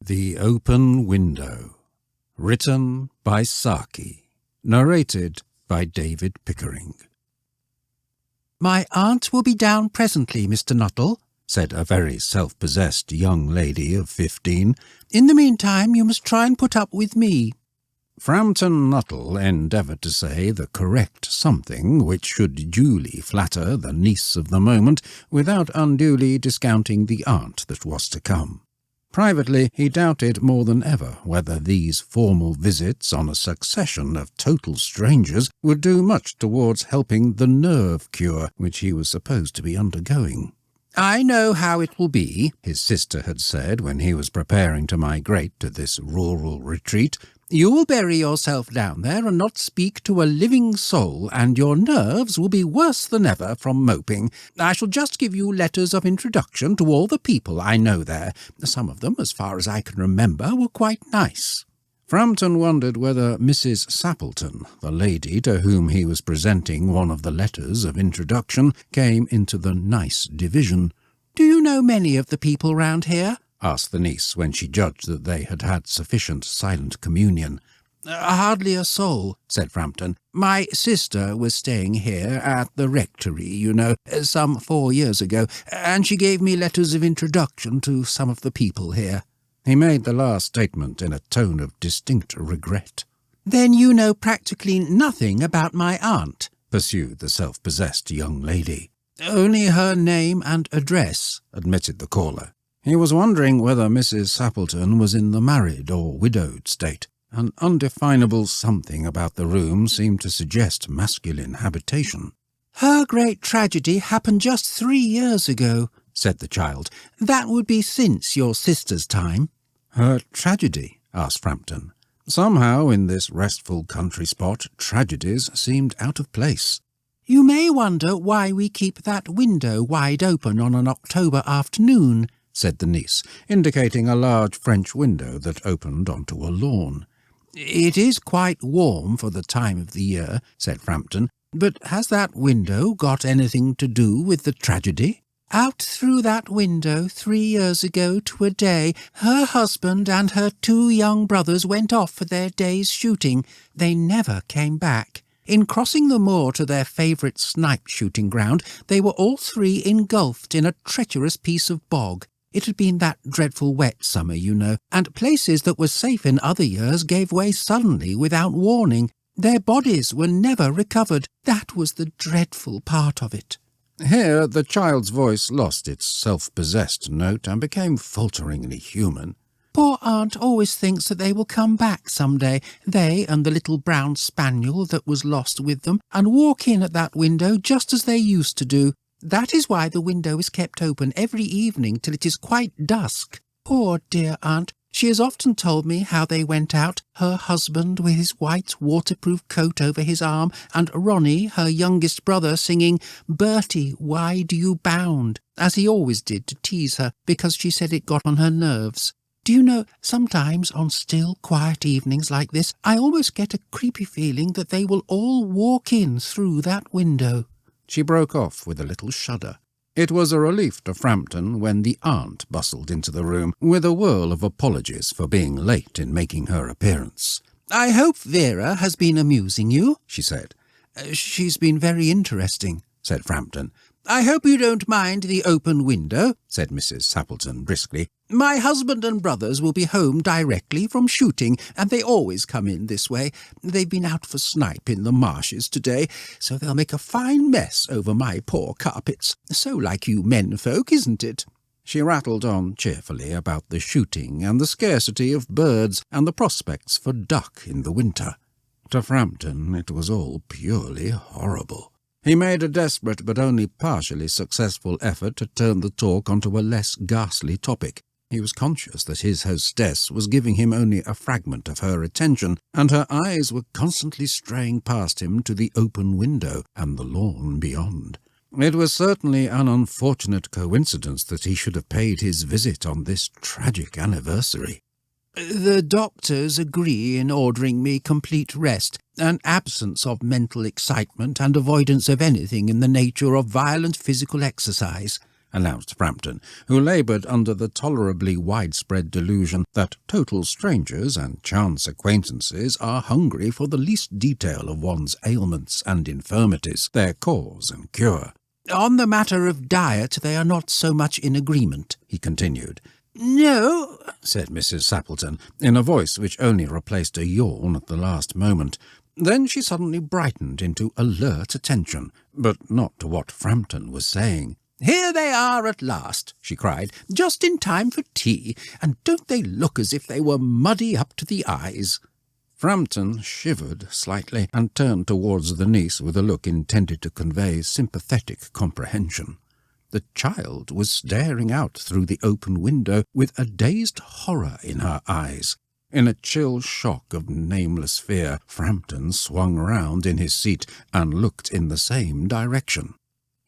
The Open Window. Written by Saki. Narrated by David Pickering. "My aunt will be down presently, Mr. Nuttall," said a very self-possessed young lady of 15. "In the meantime, you must try and put up with me." Frampton Nuttall endeavoured to say the correct something which should duly flatter the niece of the moment without unduly discounting the aunt that was to come. Privately, he doubted more than ever whether these formal visits on a succession of total strangers would do much towards helping the nerve cure which he was supposed to be undergoing. "I know how it will be," his sister had said when he was preparing to migrate to this rural retreat. "You will bury yourself down there and not speak to a living soul, and your nerves will be worse than ever from moping. I shall just give you letters of introduction to all the people I know there. Some of them, as far as I can remember, were quite nice." Frampton wondered whether Mrs. Sappleton, the lady to whom he was presenting one of the letters of introduction, came into the nice division. "Do you know many of the people round here?" asked the niece when she judged that they had had sufficient silent communion. "Hardly a soul," said Frampton. "My sister was staying here at the rectory, you know, some 4 years ago, and she gave me letters of introduction to some of the people here." He made the last statement in a tone of distinct regret. "Then you know practically nothing about my aunt," pursued the self-possessed young lady. "Only her name and address," admitted the caller. He was wondering whether Mrs. Sappleton was in the married or widowed state. An undefinable something about the room seemed to suggest masculine habitation. "Her great tragedy happened just 3 years ago," said the child. "That would be since your sister's time." "Her tragedy?" asked Frampton. Somehow, in this restful country spot, tragedies seemed out of place. "You may wonder why we keep that window wide open on an October afternoon," said the niece, indicating a large French window that opened onto a lawn. "It is quite warm for the time of the year," said Frampton, "but has that window got anything to do with the tragedy? Out through that window 3 years ago to a day, her husband and her 2 young brothers went off for their day's shooting. They never came back. In crossing the moor to their favourite snipe shooting ground, they were all 3 engulfed in a treacherous piece of bog. It had been that dreadful wet summer, you know, and places that were safe in other years gave way suddenly without warning. Their bodies were never recovered. That was the dreadful part of it." Here the child's voice lost its self-possessed note and became falteringly human. "Poor aunt always thinks that they will come back some day, they and the little brown spaniel that was lost with them, and walk in at that window just as they used to do. That is why the window is kept open every evening till it is quite dusk. Poor dear aunt, she has often told me how they went out, her husband with his white waterproof coat over his arm, and Ronnie, her youngest brother, singing 'Bertie, why do you bound?' as he always did to tease her, because she said it got on her nerves. Do you know, sometimes on still, quiet evenings like this, I almost get a creepy feeling that they will all walk in through that window." She broke off with a little shudder. It was a relief to Frampton when the aunt bustled into the room with a whirl of apologies for being late in making her appearance. "I hope Vera has been amusing you," she said. "She's been very interesting," said Frampton. "I hope you don't mind the open window," said Mrs. Sappleton briskly. "My husband and brothers will be home directly from shooting, and they always come in this way. They've been out for snipe in the marshes today, so they'll make a fine mess over my poor carpets. So like you menfolk, isn't it?" She rattled on cheerfully about the shooting and the scarcity of birds and the prospects for duck in the winter. To Frampton it was all purely horrible. He made a desperate but only partially successful effort to turn the talk onto a less ghastly topic. He was conscious that his hostess was giving him only a fragment of her attention, and her eyes were constantly straying past him to the open window and the lawn beyond. It was certainly an unfortunate coincidence that he should have paid his visit on this tragic anniversary. "The doctors agree in ordering me complete rest, an absence of mental excitement and avoidance of anything in the nature of violent physical exercise," announced Frampton, who laboured under the tolerably widespread delusion that total strangers and chance acquaintances are hungry for the least detail of one's ailments and infirmities, their cause and cure. "On the matter of diet they are not so much in agreement," he continued. "No," said Mrs. Sappleton, in a voice which only replaced a yawn at the last moment. Then she suddenly brightened into alert attention, but not to what Frampton was saying. "Here they are at last," she cried, "just in time for tea, and don't they look as if they were muddy up to the eyes?" Frampton shivered slightly and turned towards the niece with a look intended to convey sympathetic comprehension. The child was staring out through the open window with a dazed horror in her eyes. In a chill shock of nameless fear, Frampton swung round in his seat and looked in the same direction.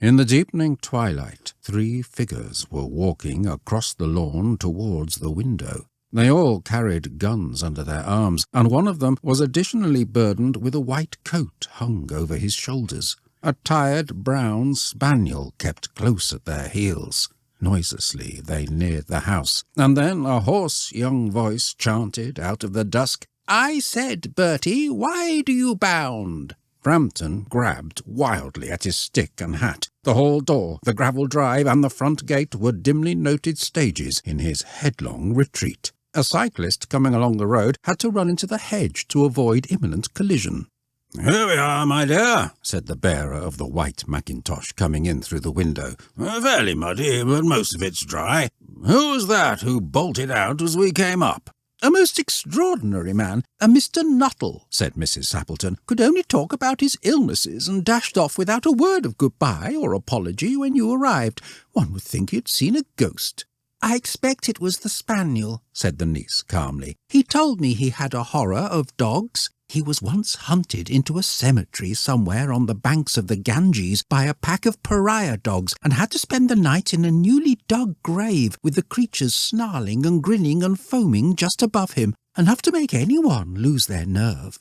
In the deepening twilight, 3 figures were walking across the lawn towards the window. They all carried guns under their arms, and one of them was additionally burdened with a white coat hung over his shoulders. A tired brown spaniel kept close at their heels. Noiselessly they neared the house, and then a hoarse young voice chanted out of the dusk, "I said, Bertie, why do you bound?" Frampton grabbed wildly at his stick and hat. The hall door, the gravel drive, and the front gate were dimly noted stages in his headlong retreat. A cyclist coming along the road had to run into the hedge to avoid imminent collision. "Here we are, my dear," said the bearer of the white mackintosh, coming in through the window. "Fairly muddy, but most of it's dry. Who was that who bolted out as we came up?" "A most extraordinary man, a Mr. Nuttall," said Mrs. Sappleton. "Could only talk about his illnesses and dashed off without a word of goodbye or apology when you arrived. One would think he'd seen a ghost." "I expect it was the spaniel," said the niece calmly. "He told me he had a horror of dogs. He was once hunted into a cemetery somewhere on the banks of the Ganges by a pack of pariah dogs and had to spend the night in a newly dug grave with the creatures snarling and grinning and foaming just above him, enough to make anyone lose their nerve."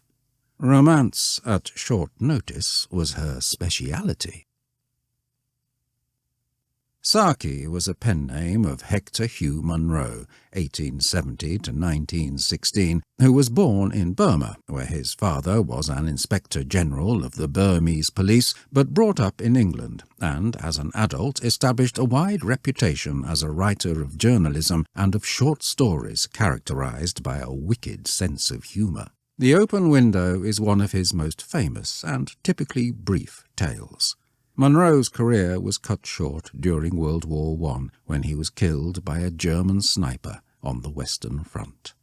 Romance at short notice was her speciality. Saki was a pen name of Hector Hugh Munro, 1870 to 1916, who was born in Burma, where his father was an Inspector General of the Burmese police, but brought up in England, and as an adult established a wide reputation as a writer of journalism and of short stories characterized by a wicked sense of humour. The Open Window is one of his most famous and typically brief tales. Munro's career was cut short during World War I when he was killed by a German sniper on the Western Front.